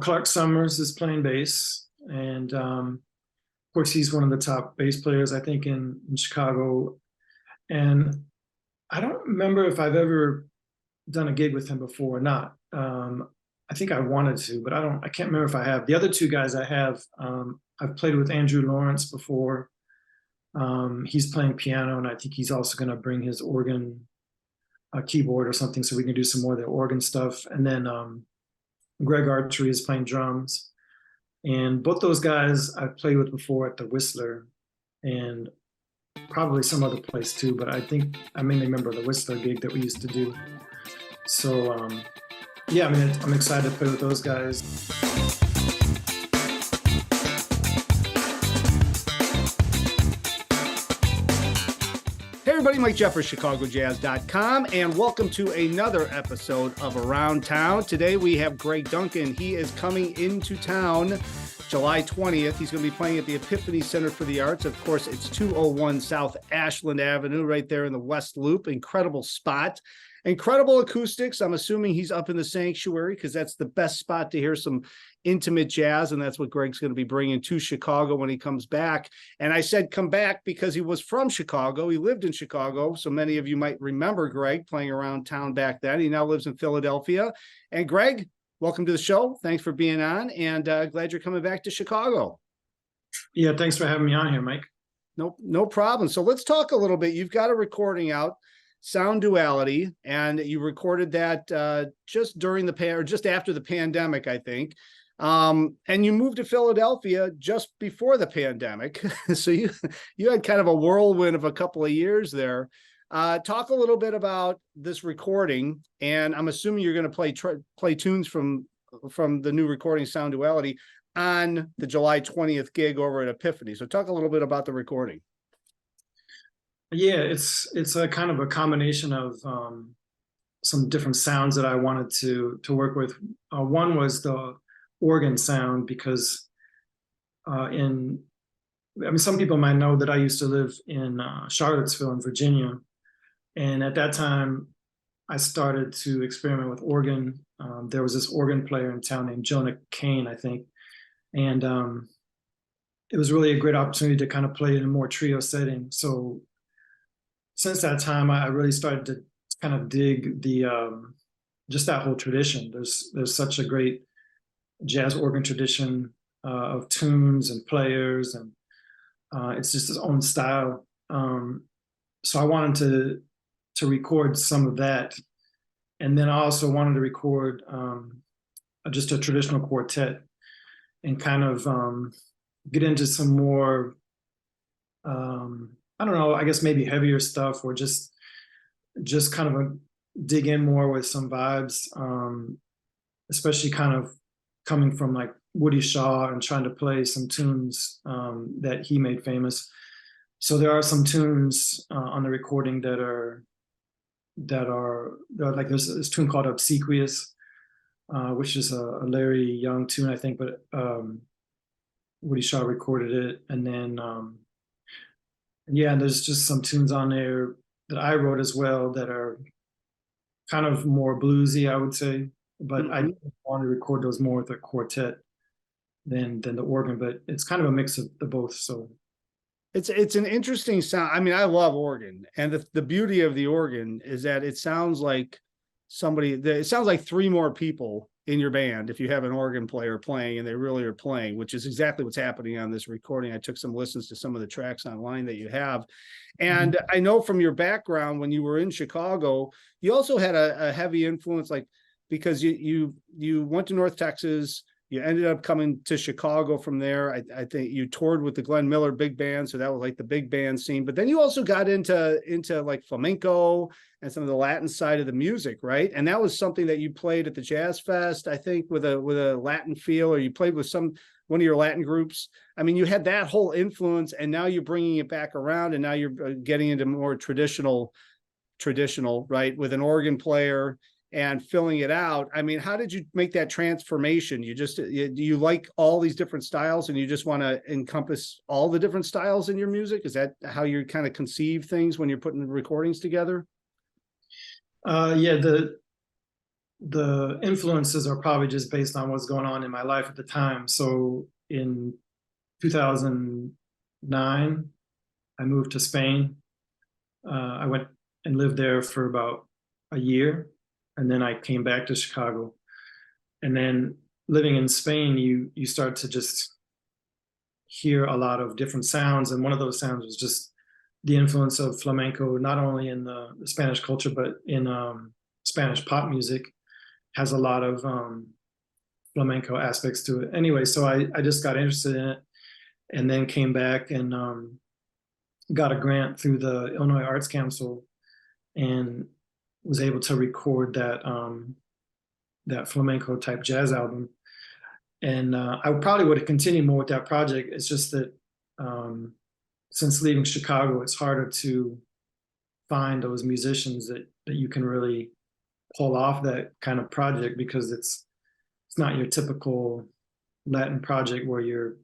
Clark Sommers is playing bass, and of course he's one of the top bass players I think in Chicago. And I don't remember if I've ever done a gig with him before or not. I think I wanted to, but I can't remember if I have. The other two guys I have, I've played with Andrew Lawrence before. He's playing piano, and I think he's also going to bring his organ keyboard or something so we can do some more of the organ stuff. And then Greg Artry is playing drums. And both those guys I've played with before at the Whistler and probably some other place too, but I think I mainly remember the Whistler gig that we used to do. So yeah, I mean, I'm excited to play with those guys. Hey everybody, Mike Jeffers, ChicagoJazz.com, and welcome to another episode of Around Town. Today we have Greg Duncan. He is coming into town July 20th. He's going to be playing at the Epiphany Center for the Arts. Of course, it's 201 South Ashland Avenue, right there in the West Loop. Incredible spot. Incredible acoustics. I'm assuming he's up in the sanctuary because that's the best spot to hear some intimate jazz, and that's what Greg's going to be bringing to Chicago when he comes back. And I said come back because he was from Chicago. He lived in Chicago, so many of you might remember Greg playing around town back then. He now lives in Philadelphia. And Greg, welcome to the show. Thanks for being on, and glad you're coming back to Chicago. Yeah, thanks for having me on here, Mike. No problem. So let's talk a little bit. You've got a recording out, Sound Duality, and you recorded that just during just after the pandemic, I think. And you moved to Philadelphia just before the pandemic. So you had kind of a whirlwind of a couple of years there. Talk a little bit about this recording, and I'm assuming you're going to play tunes from the new recording, Sound Duality, on the July 20th gig over at Epiphany. So talk a little bit about the recording. Yeah, it's a kind of a combination of some different sounds that I wanted to work with. One was the organ sound because some people might know that I used to live in Charlottesville in Virginia, and at that time I started to experiment with organ. There was this organ player in town named Jonah Kane, I think, and it was really a great opportunity to kind of play in a more trio setting. So since that time, I really started to kind of dig the just that whole tradition. There's such a great jazz organ tradition of tunes and players, and it's just its own style. So I wanted to record some of that, and then I also wanted to record just a traditional quartet and kind of get into some more. I don't know, I guess maybe heavier stuff, or just kind of dig in more with some vibes, especially kind of coming from like Woody Shaw and trying to play some tunes that he made famous. So there are some tunes on the recording that are like there's this tune called Obsequious, which is a Larry Young tune, I think, but Woody Shaw recorded it. And then yeah, there's just some tunes on there that I wrote as well that are kind of more bluesy, I would say. But I want to record those more with a quartet than the organ. But it's kind of a mix of the both. So it's an interesting sound. I mean, I love organ, and the beauty of the organ is that it sounds like it sounds like three more people in your band if you have an organ player playing, and they really are playing, which is exactly what's happening on this recording. I took some listens to some of the tracks online that you have, and I know from your background when you were in Chicago, you also had a heavy influence, like because you went to North Texas. You ended up coming to Chicago from there. I think you toured with the Glenn Miller big band, so that was like the big band scene. But then you also got into like flamenco and some of the Latin side of the music, right? And that was something that you played at the Jazz Fest, I think, with a Latin feel, or you played with one of your Latin groups. I mean, you had that whole influence, and now you're bringing it back around, and now you're getting into more traditional, right, with an organ player and filling it out. I mean, how did you make that transformation? Do you like all these different styles and you just want to encompass all the different styles in your music? Is that how you kind of conceive things when you're putting recordings together? Yeah, the influences are probably just based on what's going on in my life at the time. So in 2009, I moved to Spain. I went and lived there for about a year, and then I came back to Chicago. And then living in Spain, you start to just hear a lot of different sounds, and one of those sounds was just the influence of flamenco, not only in the Spanish culture but in Spanish pop music. Has a lot of flamenco aspects to it. Anyway, so I just got interested in it, and then came back and got a grant through the Illinois Arts Council, and was able to record that flamenco type jazz album. And I probably would have continued more with that project. It's just that since leaving Chicago, it's harder to find those musicians that you can really pull off that kind of project, because it's not your typical Latin project where your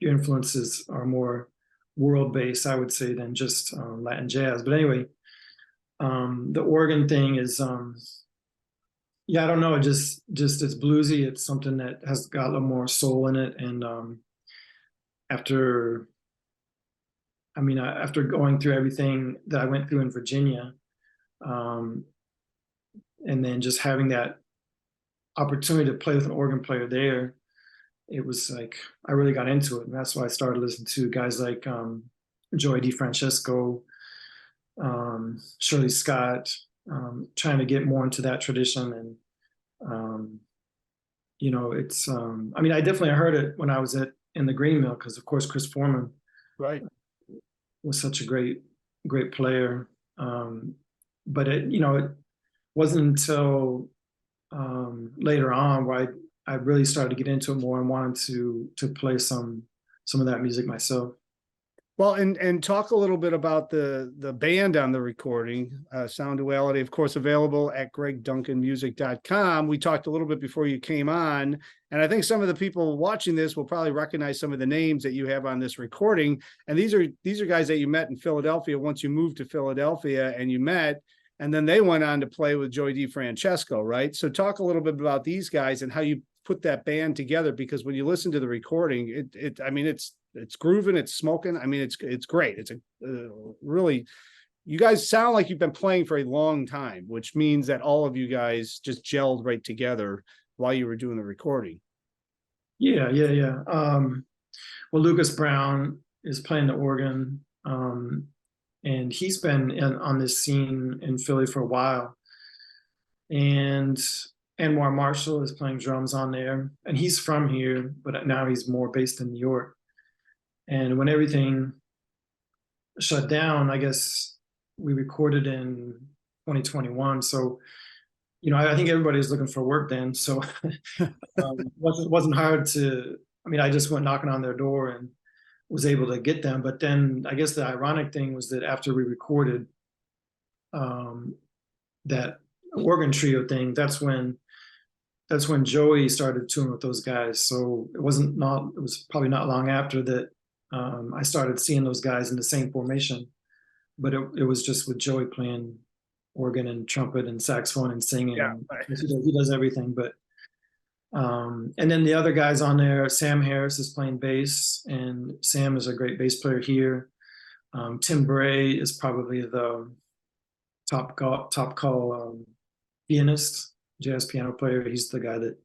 influences are more world based, I would say, than just Latin jazz. But anyway, the organ thing is yeah, I don't know, it just it's bluesy. It's something that has got a little more soul in it. And after going through everything that I went through in Virginia, and then just having that opportunity to play with an organ player there, it was like I really got into it. And that's why I started listening to guys like Joey DeFrancesco, Shirley Scott, trying to get more into that tradition. And it's I definitely heard it when I was in the Green Mill, because of course Chris Foreman Right. was such a great player. But it wasn't until later on where I really started to get into it more and wanted to play some of that music myself. Well, and talk a little bit about the band on the recording, Sound Duality, of course, available at gregduncanmusic.com. We talked a little bit before you came on, and I think some of the people watching this will probably recognize some of the names that you have on this recording. And these are guys that you met in Philadelphia once you moved to Philadelphia, and you met, and then they went on to play with Joey DeFrancesco, right? So talk a little bit about these guys and how you put that band together, because when you listen to the recording, it's grooving, it's smoking. I mean, it's great. It's a really, you guys sound like you've been playing for a long time, which means that all of you guys just gelled right together while you were doing the recording. Yeah. Well, Lucas Brown is playing the organ, and he's been on this scene in Philly for a while. And Anwar Marshall is playing drums on there, and he's from here, but now he's more based in New York. And when everything shut down, I guess we recorded in 2021. So, I think everybody was looking for work then. So wasn't hard to, I just went knocking on their door and was able to get them. But then I guess the ironic thing was that after we recorded that organ trio thing, that's when Joey started touring with those guys. So it was probably not long after that I started seeing those guys in the same formation, but it was just with Joey playing organ and trumpet and saxophone and singing. Yeah. He does everything. But and then the other guys on there, Sam Harris is playing bass, and Sam is a great bass player here. Tim Bray is probably the top call pianist, jazz piano player. He's the guy that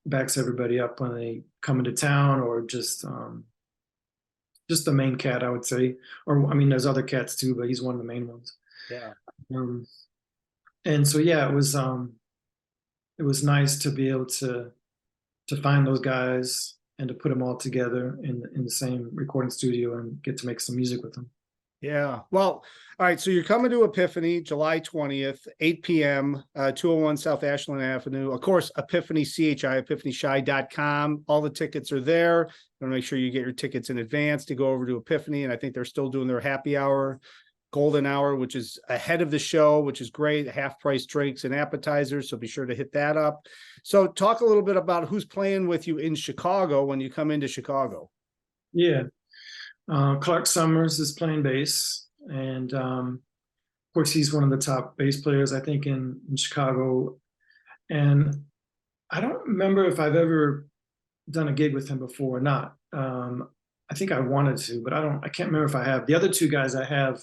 backs everybody up when they come into town, or just the main cat, I would say. Or there's other cats too, but he's one of the main ones. Yeah. And so yeah, it was nice to be able to find those guys and to put them all together in the same recording studio and get to make some music with them. Yeah. Well, all right. So you're coming to Epiphany July 20th, 8 p.m., 201 South Ashland Avenue. Of course, Epiphany, CHI, epiphanychi.com. All the tickets are there. You want to make sure you get your tickets in advance to go over to Epiphany. And I think they're still doing their happy hour, golden hour, which is ahead of the show, which is great. Half price drinks and appetizers. So be sure to hit that up. So talk a little bit about who's playing with you in Chicago when you come into Chicago. Yeah. Clark Sommers is playing bass, and course, he's one of the top bass players, I think, in Chicago. And I don't remember if I've ever done a gig with him before or not. I think I wanted to, but I can't remember if I have. The other two guys I have,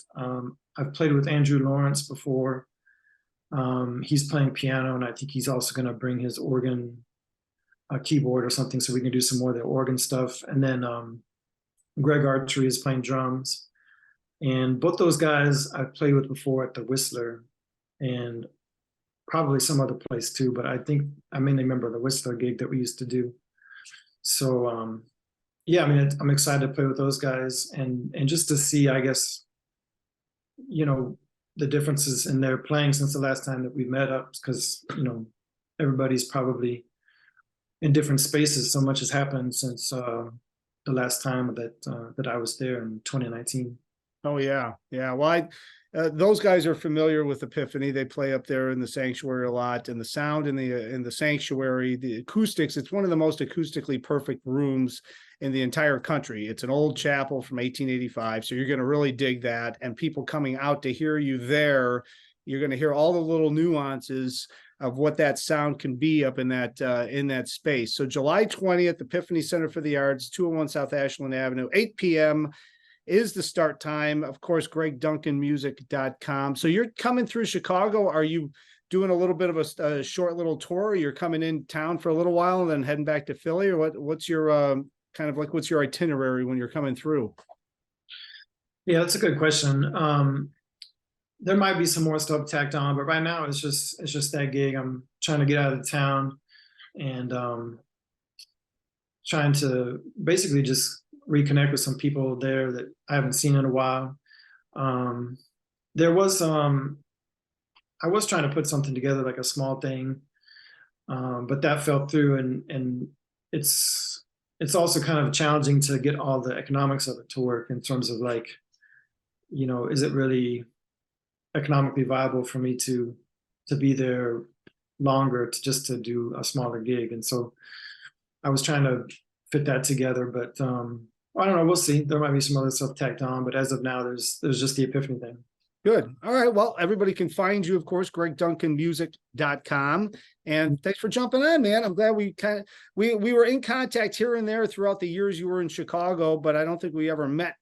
I've played with Andrew Lawrence before. He's playing piano, and I think he's also going to bring his organ, keyboard or something, so we can do some more of the organ stuff. And then Greg Artry is playing drums. And both those guys I've played with before at the Whistler, and probably some other place too, but I think I mainly remember the Whistler gig that we used to do. So yeah, I mean, I'm excited to play with those guys and just to see, I guess, you know, the differences in their playing since the last time that we met up, because, you know, everybody's probably in different spaces. So much has happened since the last time that I was there in 2019. Oh yeah, yeah. Well, those guys are familiar with Epiphany. They play up there in the sanctuary a lot, and the sound in the sanctuary, the acoustics. It's one of the most acoustically perfect rooms in the entire country. It's an old chapel from 1885, so you're going to really dig that. And people coming out to hear you there, you're going to hear all the little nuances of what that sound can be up in that space. So July 20th, Epiphany Center for the Arts, 201 South Ashland Avenue, 8 p.m. is the start time. Of course, GregDuncanMusic.com. So you're coming through Chicago. Are you doing a little bit of a short little tour? You're coming in town for a little while and then heading back to Philly, or what's your what's your itinerary when you're coming through? Yeah, that's a good question. There might be some more stuff tacked on, but right now it's just that gig. I'm trying to get out of town and trying to basically just reconnect with some people there that I haven't seen in a while. There was I was trying to put something together, like a small thing, but that fell through, and it's also kind of challenging to get all the economics of it to work in terms of, like, you know, is it really economically viable for me to be there longer just to do a smaller gig? And so I was trying to fit that together, but I don't know, we'll see. There might be some other stuff tacked on, but as of now, there's just the Epiphany thing. Good. All right. Well, everybody can find you, of course, GregDuncanMusic.com. And thanks for jumping on, man. I'm glad we were in contact here and there throughout the years you were in Chicago, but I don't think we ever met.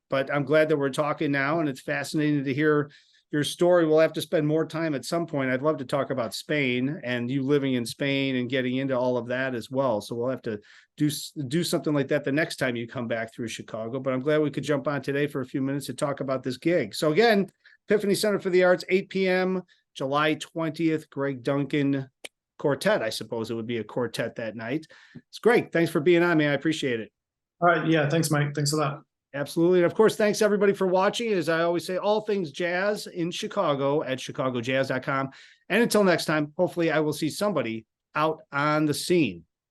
But I'm glad that we're talking now, and it's fascinating to hear your story. We'll have to spend more time at some point. I'd love to talk about Spain and you living in Spain and getting into all of that as well. So we'll have to do something like that the next time you come back through Chicago. But I'm glad we could jump on today for a few minutes to talk about this gig. So again, Epiphany Center for the Arts, 8 p.m., July 20th, Greg Duncan quartet. I suppose it would be a quartet that night. It's great. Thanks for being on, man. I appreciate it. All right. Yeah. Thanks, Mike. Thanks a lot. Absolutely. And of course, thanks everybody for watching. As I always say, all things jazz in Chicago at chicagojazz.com. And until next time, hopefully I will see somebody out on the scene.